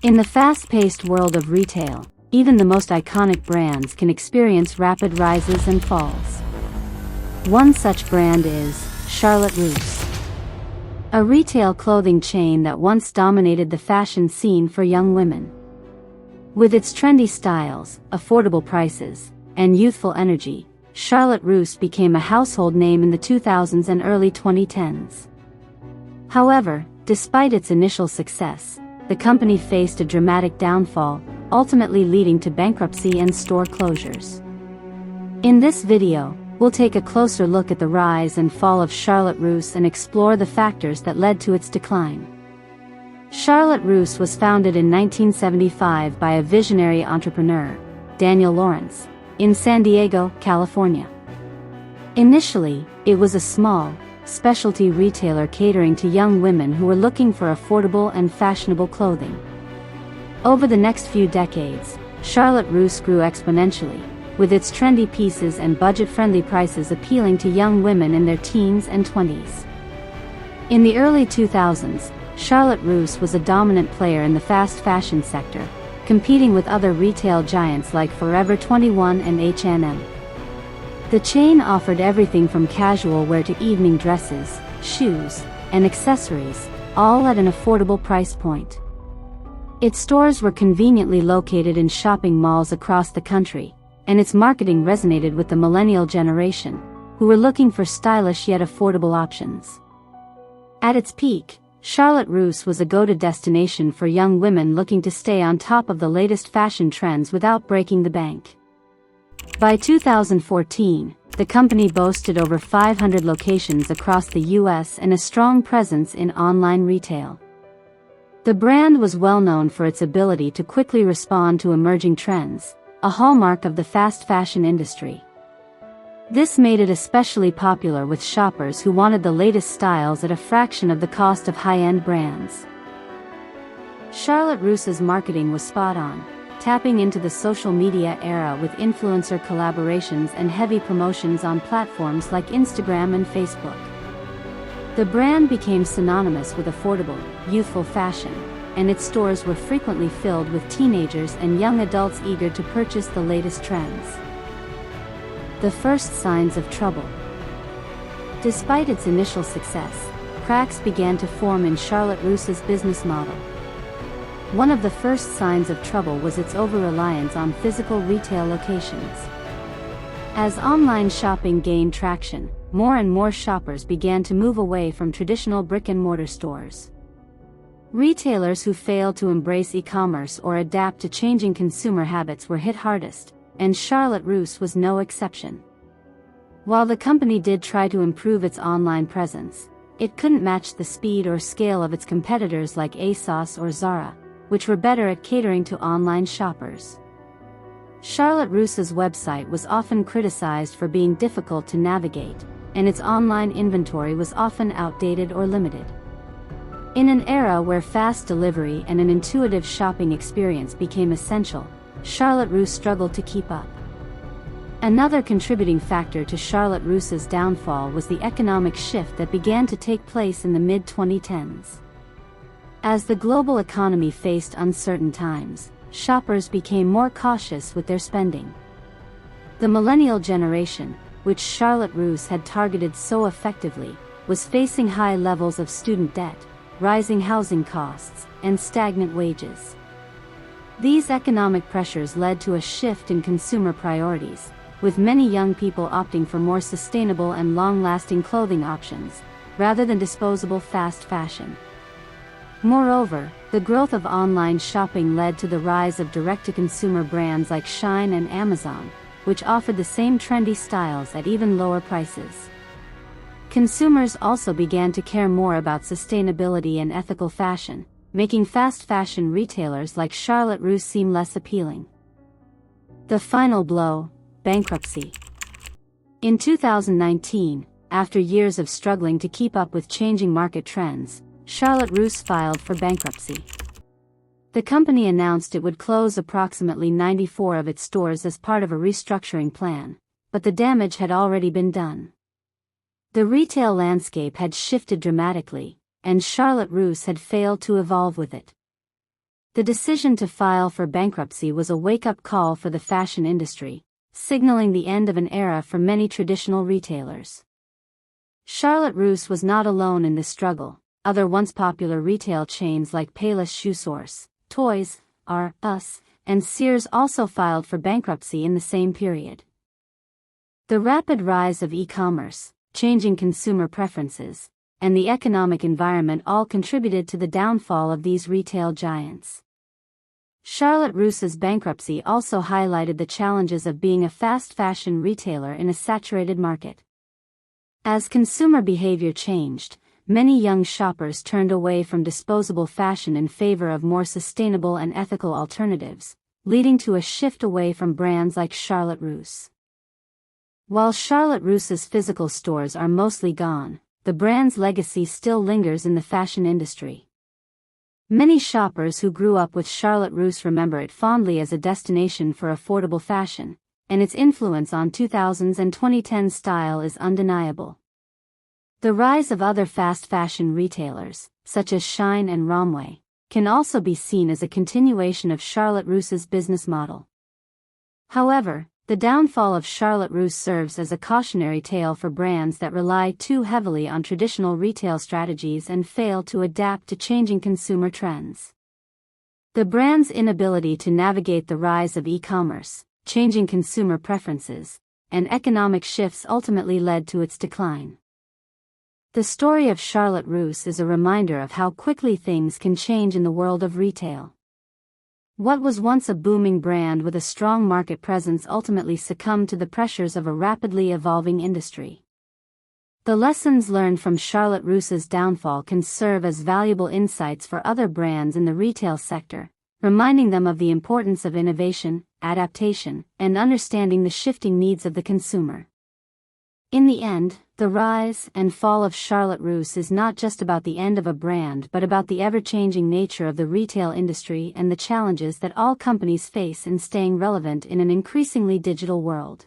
In the fast-paced world of retail, even the most iconic brands can experience rapid rises and falls. One such brand is Charlotte Russe, a retail clothing chain that once dominated the fashion scene for young women. With its trendy styles, affordable prices, and youthful energy, Charlotte Russe became a household name in the 2000s and early 2010s. However, despite its initial success, the company faced a dramatic downfall, ultimately leading to bankruptcy and store closures. In this video, we'll take a closer look at the rise and fall of Charlotte Russe and explore the factors that led to its decline. Charlotte Russe was founded in 1975 by a visionary entrepreneur, Daniel Lawrence, in San Diego, California. Initially, it was a small, specialty retailer catering to young women who were looking for affordable and fashionable clothing. Over the next few decades, Charlotte Russe grew exponentially, with its trendy pieces and budget-friendly prices appealing to young women in their teens and 20s. In the early 2000s, Charlotte Russe was a dominant player in the fast fashion sector, competing with other retail giants like Forever 21 and H&M. The chain offered everything from casual wear to evening dresses, shoes, and accessories, all at an affordable price point. Its stores were conveniently located in shopping malls across the country, and its marketing resonated with the millennial generation, who were looking for stylish yet affordable options. At its peak, Charlotte Russe was a go-to destination for young women looking to stay on top of the latest fashion trends without breaking the bank. By 2014, the company boasted over 500 locations across the US and a strong presence in online retail. The brand was well known for its ability to quickly respond to emerging trends, a hallmark of the fast fashion industry. This made it especially popular with shoppers who wanted the latest styles at a fraction of the cost of high-end brands. Charlotte Russe's marketing was spot on, tapping into the social media era with influencer collaborations and heavy promotions on platforms like Instagram and Facebook. The brand became synonymous with affordable, youthful fashion, and its stores were frequently filled with teenagers and young adults eager to purchase the latest trends. The first signs of trouble. Despite its initial success, cracks began to form in Charlotte Russe's business model. One of the first signs of trouble was its over-reliance on physical retail locations. As online shopping gained traction, more and more shoppers began to move away from traditional brick-and-mortar stores. Retailers who failed to embrace e-commerce or adapt to changing consumer habits were hit hardest, and Charlotte Russe was no exception. While the company did try to improve its online presence, it couldn't match the speed or scale of its competitors like ASOS or Zara, which were better at catering to online shoppers. Charlotte Russe's website was often criticized for being difficult to navigate, and its online inventory was often outdated or limited. In an era where fast delivery and an intuitive shopping experience became essential, Charlotte Russe struggled to keep up. Another contributing factor to Charlotte Russe's downfall was the economic shift that began to take place in the mid-2010s. As the global economy faced uncertain times, shoppers became more cautious with their spending. The millennial generation, which Charlotte Russe had targeted so effectively, was facing high levels of student debt, rising housing costs, and stagnant wages. These economic pressures led to a shift in consumer priorities, with many young people opting for more sustainable and long-lasting clothing options, rather than disposable fast fashion. Moreover, the growth of online shopping led to the rise of direct-to-consumer brands like Shein and Amazon, which offered the same trendy styles at even lower prices. Consumers also began to care more about sustainability and ethical fashion, making fast fashion retailers like Charlotte Russe seem less appealing. The final blow: bankruptcy. In 2019, after years of struggling to keep up with changing market trends, Charlotte Russe filed for bankruptcy. The company announced it would close approximately 94 of its stores as part of a restructuring plan, but the damage had already been done. The retail landscape had shifted dramatically, and Charlotte Russe had failed to evolve with it. The decision to file for bankruptcy was a wake-up call for the fashion industry, signaling the end of an era for many traditional retailers. Charlotte Russe was not alone in this struggle. Other once popular retail chains like Payless Shoe Source, Toys R Us, and Sears also filed for bankruptcy in the same period. The rapid rise of e-commerce, changing consumer preferences, and the economic environment all contributed to the downfall of these retail giants. Charlotte Russe's bankruptcy also highlighted the challenges of being a fast fashion retailer in a saturated market. As consumer behavior changed, many young shoppers turned away from disposable fashion in favor of more sustainable and ethical alternatives, leading to a shift away from brands like Charlotte Russe. While Charlotte Russe's physical stores are mostly gone, the brand's legacy still lingers in the fashion industry. Many shoppers who grew up with Charlotte Russe remember it fondly as a destination for affordable fashion, and its influence on 2000s and 2010s style is undeniable. The rise of other fast fashion retailers, such as Shine and Romwe, can also be seen as a continuation of Charlotte Russe's business model. However, the downfall of Charlotte Russe serves as a cautionary tale for brands that rely too heavily on traditional retail strategies and fail to adapt to changing consumer trends. The brand's inability to navigate the rise of e-commerce, changing consumer preferences, and economic shifts ultimately led to its decline. The story of Charlotte Russe is a reminder of how quickly things can change in the world of retail. What was once a booming brand with a strong market presence ultimately succumbed to the pressures of a rapidly evolving industry. The lessons learned from Charlotte Russe's downfall can serve as valuable insights for other brands in the retail sector, reminding them of the importance of innovation, adaptation, and understanding the shifting needs of the consumer. In the end, the rise and fall of Charlotte Russe is not just about the end of a brand but about the ever-changing nature of the retail industry and the challenges that all companies face in staying relevant in an increasingly digital world.